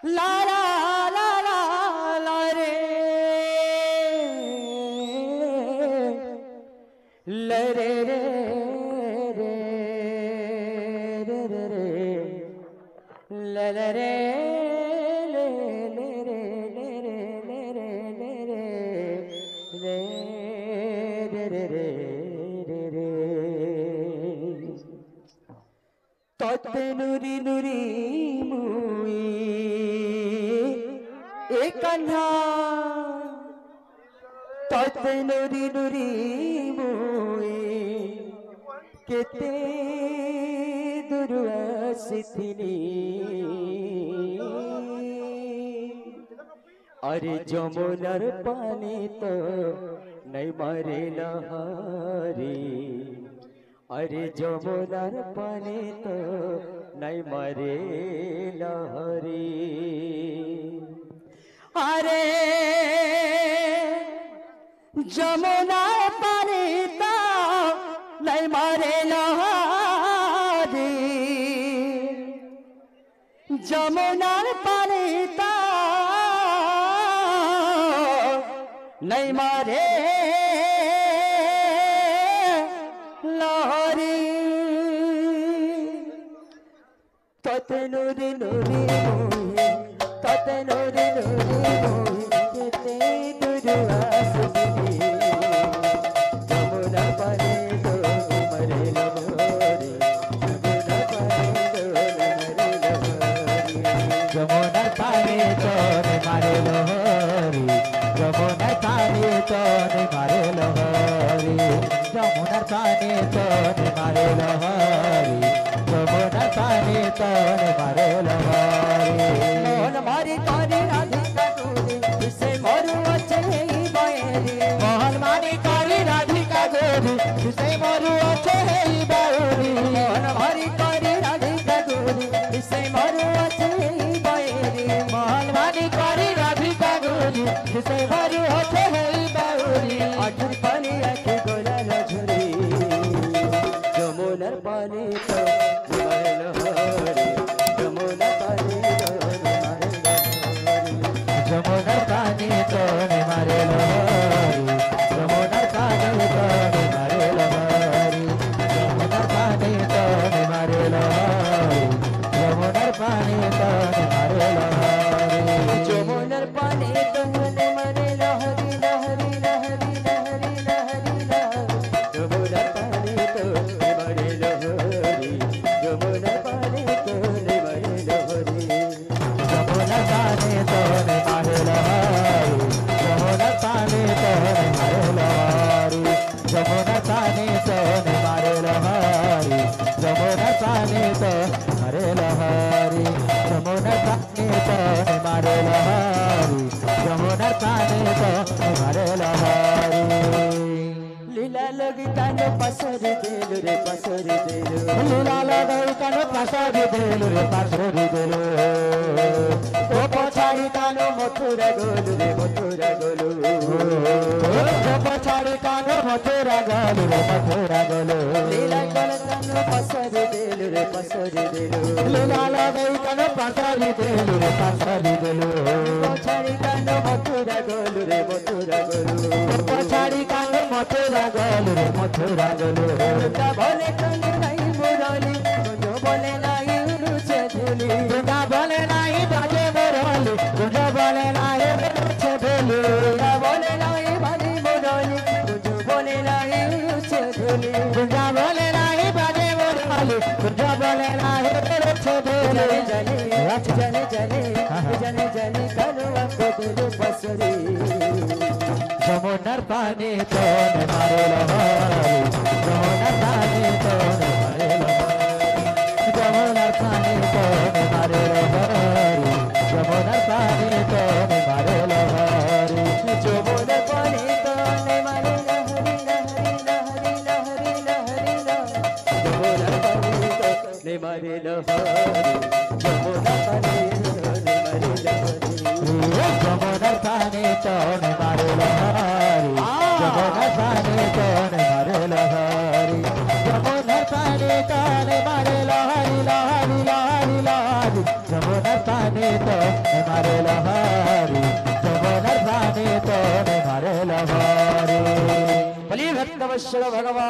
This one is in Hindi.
লা লা লা লা লা রে লা রে রে রে রে রে রে লা লা রে লে লে রে লে রে লে রে লে রে রে রে রে রে রে রে ততে নুরি নুরি মুই এ কান্হা ততে নুরি নুরি মুই কেতে দূর আসিথিনি अरे जमुनार पानी तो नहीं मारे लहारी अरे जमुनार पानी तो नहीं मारे लहारी अरे जमुनार पानी तो नहीं मारे लहारी जमुनार पानी तो नहीं मारे लहरी तते नूरी नूरी मोही तते नूरी नूरी मोही केते दुरुआ सुनी जमुना पानी तो मरे लहरी जमुना पानी तो मरे लहरी जमुना पानी तो मारे लहरी जमुनार पानी तो मारे लहरी जमुनार पानी तो मारे लहरी जमुनार पानी तो मारे लहरी मोहन मारी कारी राधिका गोरी इसे मोरू अच्छे ही बायरी मोहन मानी कारी राधिका गोरी इसे मोरू अच्छे ही बायरी मोहन मारी कारी राधिका गोरी इसे मोरू अच्छे ही बायरी मोहन मानी कारी राधिका गोरी इसे मोरू अच्छे ही बायरी आखिर पानी आखे गोला लझुरी जमुनार पानी तो मारे लहरी जमुना पानी तो मारे लहरी जमुनार पानी तो मारे लहरी जमुनार पानी तो मारे लहरी जमुनार पानी तो मारे लहरी जमुनार पानी तो मारे लहरी जमुनार पानी तो मारे लहरी लहरी लहरी लहरी लहरी लहरी जमुनार पानी तो मारे लहरी जमुनार पानी तो मारे लहरी जमुनार पानी तो मारे लहरी जमुनार पानी तो मारे लहरी जमुनार पानी तो मारे लहरी जमुनार पानी तो मारे लहरी जमुनार पानी तो मारे लहरी जमुनार पानी तो मारे लहरी लीला लगी कानो पसरी देलु रे पसरी देलु लीला लगई कानो पसरी देलु रे पसरी देलु तो पछाड़ी कानो मथुरा गोलु रे मथुरा गोलु तो पछाड़ी कानो मथुरा गोलु रे मथुरा गोलु लीला गल कानो पसरी देलु रे पसरी देलु लीला लगई कानो पसरी देलु रे पसरी देलु पछाड़ी कानो मथुरा गोलु रे मथुरा गोलु पछाड़ी कानो मथुरा गोलु रे मथुरा गोलु ता भले कानो नहीं मुरली जो बोले नहीं रुचे धुली तुझा बोले नहीं बाजे मोरली तुझा बोले नहीं रुचे धुली ता बोले नहीं भली मुरली जो बोले नहीं रुचे धुली तुझा बोले नहीं बाजे मोरली तुझा बोले नहीं रुचे धुली जने जने जने जने जने कानो आपको दिल पसरी जमुनार पानी तो मारे लहरी जमुनार पानी तो मारे लहरी जमुनार पानी तो मारे लहरी जमुनार पानी तो मारे लहरी जमुनार पानी तो मारे लहरी लहरी लहरी लहरी लहरी जमुनार पानी तो मारे लहरी जमुनार पानी तो मारे लहरी जमुनार पानी तो मारे लहरी जमुनार पानी तो मारे लहरी जमुनार पानी तो मारे लहरी लहरी लहरी लहरी जमुनार पानी तो मारे लहारी जमुनार पानी तो मारे लहारी। बलि भक्त वत्सल भगवान